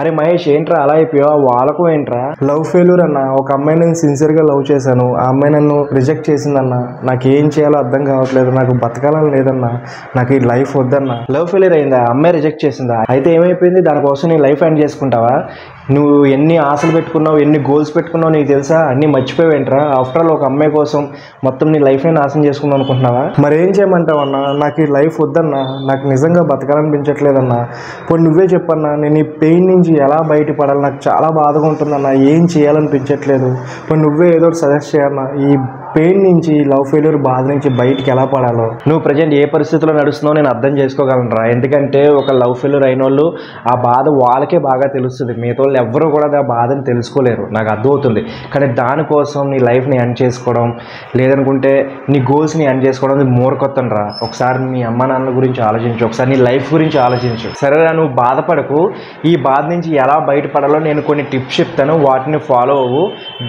అరే మహేష్ ఏంట్రా అలా అయిపోయావు, వాళ్ళకు ఏంట్రా? లవ్ ఫెయిల్యూర్ అన్న. ఒక అమ్మాయి నేను సిన్సియర్గా లవ్ చేశాను, ఆ అమ్మాయి నన్ను రిజెక్ట్ చేసిందన్న. నాకు ఏం చేయాలో అర్థం కావట్లేదు, నాకు బతకాలని లేదన్నా, నాకు ఈ లైఫ్ వద్దన్నా. లవ్ ఫెయిల్యూర్ అయిందా? అమ్మాయి రిజెక్ట్ చేసిందా? అయితే ఏమైపోయింది? దానికోసం నీ లైఫ్ ఎండ్ చేసుకుంటావా? నువ్వు ఎన్ని ఆశలు పెట్టుకున్నావు, ఎన్ని గోల్స్ పెట్టుకున్నావు నీకు తెలుసా? అన్నీ మర్చిపోయావేంట్రా? ఆఫ్టర్ ఆల్ ఒక అమ్మాయి కోసం మొత్తం నీ లైఫ్ని నాశనం చేసుకుందాం అనుకుంటున్నావా? మరి ఏం చేయమంటావు అన్నా? నాకు ఈ లైఫ్ వద్దన్నా, నాకు నిజంగా బతకాలనిపించట్లేదన్నా. ఇప్పుడు నువ్వే చెప్పన్నా, నేను ఈ పెయిన్ నుంచి ఎలా బయటపడాలి? నాకు చాలా బాధగా ఉంటుందన్నా, ఏం చేయాలనిపించట్లేదు. ఇప్పుడు నువ్వే ఏదో ఒకటి సజెస్ట్ చేయన్నా, ఈ పెయిన్ నుంచి, లవ్ ఫెయిల్యూర్ బాధ నుంచి బయటికి ఎలా పడాలో. నువ్వు ప్రజెంట్ ఏ పరిస్థితిలో నడుస్తున్నావు నేను అర్థం చేసుకోగలనురా. ఎందుకంటే ఒక లవ్ ఫెయిల్యూర్ అయిన వాళ్ళు ఆ బాధ వాళ్ళకే బాగా తెలుస్తుంది, మిగతా వాళ్ళు ఎవ్వరూ కూడా ఆ బాధని తెలుసుకోలేరు, నాకు అర్థమవుతుంది. కానీ దానికోసం నీ లైఫ్ని ఎండ్ చేసుకోవడం, లేదనుకుంటే నీ గోల్స్ని ఎండ్ చేసుకోవడం అది మూర్ఖత్వం రా. ఒకసారి మీ అమ్మ నాన్నల గురించి ఆలోచించు, ఒకసారి నీ లైఫ్ గురించి ఆలోచించు. సరేరా, నువ్వు బాధపడకు. ఈ బాధ నుంచి ఎలా బయటపడాలో నేను కొన్ని టిప్స్ చెప్తాను, వాటిని ఫాలో అవ్వు.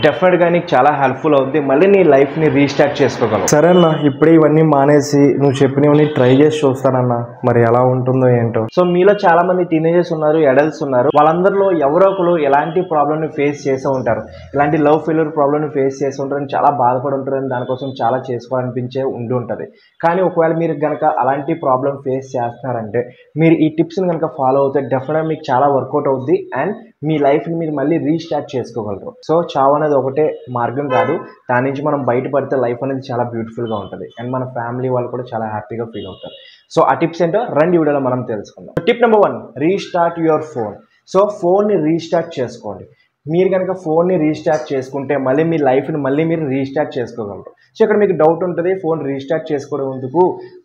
డెఫినెట్గా నీకు చాలా హెల్ప్ఫుల్ అవుతుంది, మళ్ళీ నీ లైఫ్ని రీస్టార్ట్ చేసుకోగలవు. సరే అన్న, ఇప్పుడే ఇవన్నీ మానేసి నువ్వు చెప్పినవన్నీ ట్రై చేసి చూస్తానన్నా, మరి ఎలా ఉంటుందో ఏంటో. సో మీలో చాలా మంది టీనేజర్స్ ఉన్నారు, అడల్ట్స్ ఉన్నారు. వాళ్ళందరిలో ఎవరో ఒకరు ఎలాంటి ప్రాబ్లమ్ని ఫేస్ చేస్తూ ఉంటారు, ఇలాంటి లవ్ ఫెయిల్యూర్ ప్రాబ్లమ్ని ఫేస్ చేస్తూ ఉంటారని, చాలా బాధపడి ఉంటారని, దానికోసం చాలా చేసుకోవాలనిపించే ఉండి ఉంటుంది. కానీ ఒకవేళ మీరు కనుక అలాంటి ప్రాబ్లమ్ ఫేస్ చేస్తున్నారంటే మీరు ఈ టిప్స్ని కనుక ఫాలో అవుతే డెఫినెట్గా మీకు చాలా వర్కౌట్ అవుద్ది అండ్ మీ లైఫ్ని మీరు మళ్ళీ రీస్టార్ట్ చేసుకోగలరు. సో చావు అనేది ఒకటే మార్గం కాదు, దాని నుంచి మనం బయటపడితే లైఫ్ అనేది చాలా బ్యూటిఫుల్గా ఉంటుంది అండ్ మన ఫ్యామిలీ వాళ్ళు కూడా చాలా హ్యాపీగా ఫీల్ అవుతారు. సో ఆ టిప్స్ ఏంటో రెండు వీడియోలో మనం తెలుసుకుందాం. Tip number 1, restart your phone. So ఫోన్ని రీస్టార్ట్ చేసుకోండి. మీరు కనుక ఫోన్ని రీస్టార్ట్ చేసుకుంటే మళ్ళీ మీ లైఫ్ని మళ్ళీ మీరు రీస్టార్ట్ చేసుకోగలరు. సో ఇక్కడ మీకు డౌట్ ఉంటుంది, ఫోన్ రీస్టార్ట్ చేసుకోవడం ఎందుకు,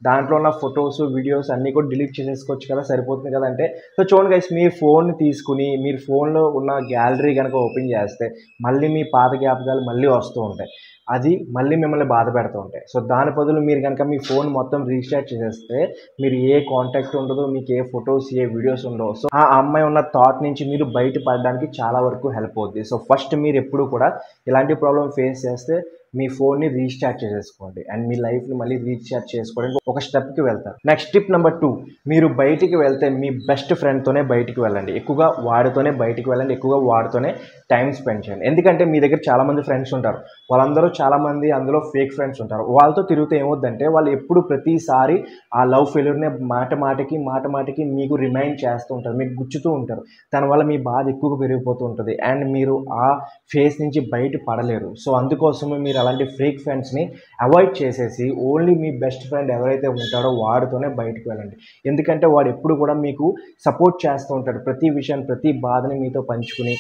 దాంట్లో ఉన్న ఫొటోస్ వీడియోస్ అన్నీ కూడా డిలీట్ చేసేసుకోవచ్చు కదా, సరిపోతుంది కదా అంటే. సో చూడండి గైస్, మీ ఫోన్ని తీసుకుని మీరు ఫోన్లో ఉన్న గ్యాలరీ కనుక ఓపెన్ చేస్తే మళ్ళీ మీ పాత జ్ఞాపకాలు మళ్ళీ వస్తూ ఉంటాయి, అది మళ్ళీ మిమ్మల్ని బాధ పెడుతూ ఉంటాయి. సో దాని బదులు మీరు కనుక మీ ఫోన్ మొత్తం రీస్టార్ట్ చేసేస్తే మీరు ఏ కాంటాక్ట్ ఉండదు, మీకు ఏ ఫొటోస్ ఏ వీడియోస్ ఉండవు. సో ఆ అమ్మాయి ఉన్న థాట్ నుంచి మీరు బయటపడడానికి చాలా వరకు హెల్ప్ అవుద్ది. సో ఫస్ట్ మీరు ఎప్పుడు కూడా ఇలాంటి ప్రాబ్లమ్ ఫేస్ చేస్తే మీ ఫోన్ని రీస్టార్ట్ చేసేసుకోండి అండ్ మీ లైఫ్ని మళ్ళీ రీస్టార్ట్ చేసుకోవడానికి ఒక స్టెప్కి వెళ్తారు. నెక్స్ట్ టిప్ నెంబర్ 2, మీరు బయటికి వెళ్తే మీ బెస్ట్ ఫ్రెండ్తోనే బయటికి వెళ్ళండి, ఎక్కువగా వాడితోనే బయటికి వెళ్ళండి, ఎక్కువగా వాడితోనే టైం స్పెండ్ చేయండి. ఎందుకంటే మీ దగ్గర చాలామంది ఫ్రెండ్స్ ఉంటారు, వాళ్ళందరూ చాలామంది అందులో ఫేక్ ఫ్రెండ్స్ ఉంటారు. వాళ్ళతో తిరిగితే ఏమవుద్దంటే వాళ్ళు ఎప్పుడు ప్రతిసారి ఆ లవ్ ఫెయిల్యూర్ని మాట మాటికి మీకు రిమైండ్ చేస్తూ ఉంటారు, మీకు గుచ్చుతూ ఉంటారు. దానివల్ల మీ బాధ ఎక్కువగా పెరిగిపోతూ ఉంటుంది అండ్ మీరు ఆ ఫేస్ నుంచి బయట పడలేరు. సో అందుకోసమే మీరు అలాంటి ఫేక్ ఫ్రెండ్స్ని అవాయిడ్ చేసేసి ఓన్లీ మీ బెస్ట్ ఫ్రెండ్ ఎవరైతే ఉంటాడో వాడితోనే బయటకు వెళ్ళండి. ఎందుకంటే వాడు ఎప్పుడు కూడా మీకు సపోర్ట్ చేస్తూ ఉంటాడు, ప్రతి విషయాన్ని ప్రతి బాధని మీతో పంచుకుని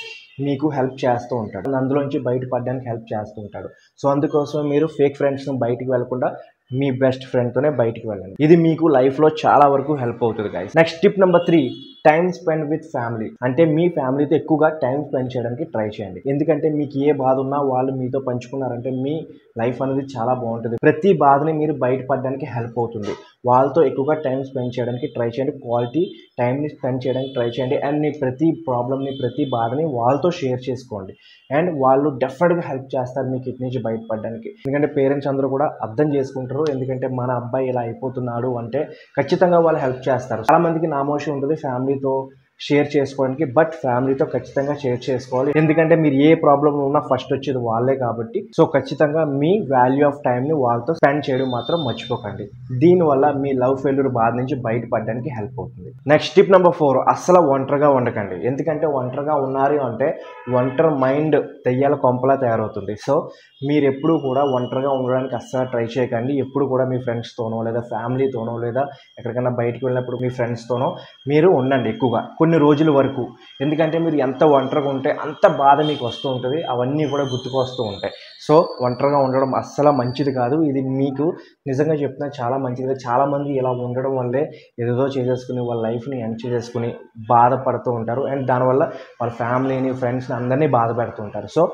మీకు హెల్ప్ చేస్తూ ఉంటాడు, అందులోంచి బయటపడడానికి హెల్ప్ చేస్తూ ఉంటాడు. సో అందుకోసం మీరు ఫేక్ ఫ్రెండ్స్ని బయటికి వెళ్ళకుండా మీ బెస్ట్ ఫ్రెండ్తోనే బయటికి వెళ్ళండి. ఇది మీకు లైఫ్లో చాలా వరకు హెల్ప్ అవుతుంది guys. Next tip number 3, time spend with family. అంటే మీ ఫ్యామిలీతో ఎక్కువగా టైం స్పెండ్ చేయడానికి ట్రై చేయండి. ఎందుకంటే మీకు ఏ బాధ ఉన్నా వాళ్ళు మీతో పంచుకున్నారంటే మీ లైఫ్ అనేది చాలా బాగుంటుంది, ప్రతి బాధని మీరు బయటపడడానికి హెల్ప్ అవుతుంది. వాళ్ళతో ఎక్కువగా టైం స్పెండ్ చేయడానికి ట్రై చేయండి, క్వాలిటీ టైంని స్పెండ్ చేయడానికి ట్రై చేయండి అండ్ మీ ప్రతి ప్రాబ్లమ్ని ప్రతి బాధని వాళ్ళతో షేర్ చేసుకోండి అండ్ వాళ్ళు డెఫినెట్గా హెల్ప్ చేస్తారు మీకు ఇటు నుంచి బయటపడడానికి. ఎందుకంటే పేరెంట్స్ అందరూ కూడా అర్థం చేసుకుంటారు, ఎందుకంటే మన అబ్బాయి ఇలా అయిపోతున్నాడు అంటే ఖచ్చితంగా వాళ్ళు హెల్ప్ చేస్తారు. చాలామందికి నామోషి ఉంటుంది ఫ్యామిలీతో షేర్ చేసుకోవడానికి, బట్ ఫ్యామిలీతో ఖచ్చితంగా షేర్ చేసుకోవాలి. ఎందుకంటే మీరు ఏ ప్రాబ్లం ఉన్నా ఫస్ట్ వచ్చేది వాళ్ళే కాబట్టి. సో ఖచ్చితంగా మీ వాల్యూ ఆఫ్ టైంని వాళ్ళతో స్పెండ్ చేయడం మాత్రం మర్చిపోకండి. దీనివల్ల మీ లవ్ ఫెయిల్యూర్ బాధ నుంచి బయటపడడానికి హెల్ప్ అవుతుంది. నెక్స్ట్ టిప్ నెంబర్ 4, అస్సలు ఒంటరిగా ఉండకండి. ఎందుకంటే ఒంటరిగా ఉన్నారు అంటే ఒంటరి మైండ్ దెయ్యాల కొంపలా తయారవుతుంది. సో మీరు ఎప్పుడు కూడా ఒంటరిగా ఉండడానికి అస్సలు ట్రై చేయకండి. ఎప్పుడు కూడా మీ ఫ్రెండ్స్తోనో లేదా ఫ్యామిలీతోనో లేదా ఎక్కడికైనా బయటకు వెళ్ళినప్పుడు మీ ఫ్రెండ్స్తోనో మీరు ఉండండి ఎక్కువగా కొన్ని రోజుల వరకు. ఎందుకంటే మీరు ఎంత ఒంటరిగా ఉంటే అంత బాధ మీకు వస్తూ ఉంటుంది, అవన్నీ కూడా గుర్తుకొస్తూ ఉంటాయి. సో ఒంటరిగా ఉండడం అస్సలు మంచిది కాదు, ఇది మీకు నిజంగా చెప్తున్నా చాలా మంచిది. చాలామంది ఇలా ఉండడం వల్లే ఏదేదో చేసేసుకుని వాళ్ళ లైఫ్ని ఎండ్ చేసేసుకుని బాధపడుతూ ఉంటారు అండ్ దానివల్ల వాళ్ళ ఫ్యామిలీని ఫ్రెండ్స్ని అందరినీ బాధ పెడుతూ ఉంటారు. సో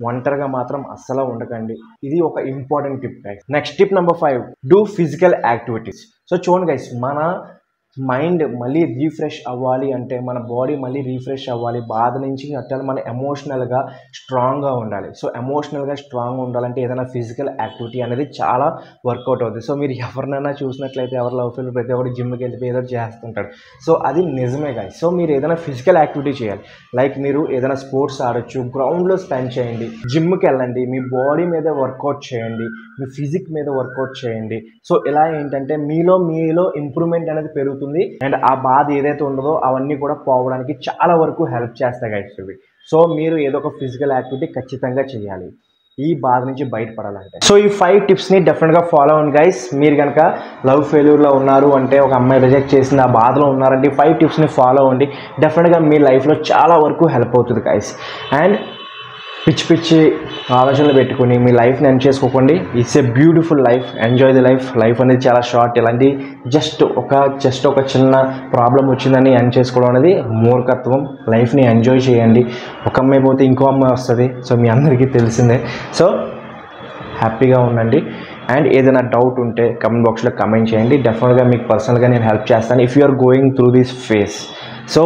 ఒంటరిగా మాత్రం అస్సలు ఉండకండి, ఇది ఒక important tip guys. Next tip number 5, do physical activities. So చూడండి గైస్, మన మైండ్ మళ్ళీ రీఫ్రెష్ అవ్వాలి అంటే, మన బాడీ మళ్ళీ రీఫ్రెష్ అవ్వాలి, బాధ నుంచి అట్లా మనం ఎమోషనల్గా స్ట్రాంగ్గా ఉండాలి. సో ఎమోషనల్గా స్ట్రాంగ్గా ఉండాలంటే ఏదైనా ఫిజికల్ యాక్టివిటీ అనేది చాలా వర్కౌట్ అవుతుంది. సో మీరు ఎవరినైనా చూసినట్లయితే ఎవరు లవ్ ఫెయిల్యూర్ ప్రతి ఒక్కరు జిమ్కి వెళ్ళిపోయి ఏదో చేస్తుంటాడు. సో అది నిజమే గాయ్. సో మీరు ఏదైనా ఫిజికల్ యాక్టివిటీ చేయాలి. లైక్ మీరు ఏదైనా స్పోర్ట్స్ ఆడొచ్చు, గ్రౌండ్లో స్పెండ్ చేయండి, జిమ్కి వెళ్ళండి, మీ బాడీ మీద వర్కౌట్ చేయండి, మీ ఫిజిక్ మీద వర్కౌట్ చేయండి. సో ఇలా ఏంటంటే మీలో ఇంప్రూవ్మెంట్ అనేది పెరుగుతుంది. అండ్ ఆ బాధ ఏదైతే ఉండదో అవన్నీ కూడా పోవడానికి చాలా వరకు హెల్ప్ చేస్తాయి గైస్ ఇవి. సో మీరు ఏదో ఒక ఫిజికల్ యాక్టివిటీ ఖచ్చితంగా చేయాలి ఈ బాధ నుంచి బయటపడాలంటే. సో ఈ 5 టిప్స్ని డెఫినెట్గా ఫాలో అవ్వండి గైస్. మీరు కనుక లవ్ ఫెయిల్యూర్లో ఉన్నారు అంటే, ఒక అమ్మాయి రిజెక్ట్ చేసింది ఆ బాధలో ఉన్నారంటే 5 టిప్స్ని ఫాలో అవ్వండి. డెఫినెట్గా మీ లైఫ్లో చాలా వరకు హెల్ప్ అవుతుంది గైస్. అండ్ పిచ్చి ఆలోచనలు పెట్టుకుని మీ లైఫ్ని ఎండ్ చేసుకోకండి. It's a beautiful life, enjoy the life. Life అనేది చాలా షార్ట్. ఇలాంటి జస్ట్ ఒక చిన్న ప్రాబ్లం వచ్చిందని ఎండ్ చేసుకోవడం అనేది మూర్ఖత్వం. లైఫ్ని ఎంజాయ్ చేయండి. ఒక అమ్మాయి పోతే ఇంకో అమ్మాయి వస్తుంది. సో మీ అందరికీ తెలిసిందే. సో హ్యాపీగా ఉండండి. అండ్ ఏదైనా డౌట్ ఉంటే కమెంట్ బాక్స్లో కమెంట్ చేయండి. డెఫినెట్గా మీకు పర్సనల్గా నేను హెల్ప్ చేస్తాను if you are going through this phase. So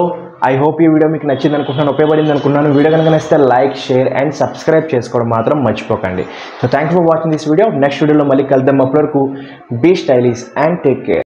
I hope ఈ వీడియో మీకు నచ్చింది అనుకుంటున్నాను, ఉపయోగపడింది అనుకుంటున్నాను. వీడియో కనుక నచ్చితే లైక్, షేర్ అండ్ సబ్స్క్రైబ్ చేసుకోవడం మాత్రం మర్చిపోకండి. So thank you for watching this video. Next వీడియోలో మళ్ళీ కలుద్దాం. అప్పటి వరకు be stylish and take care.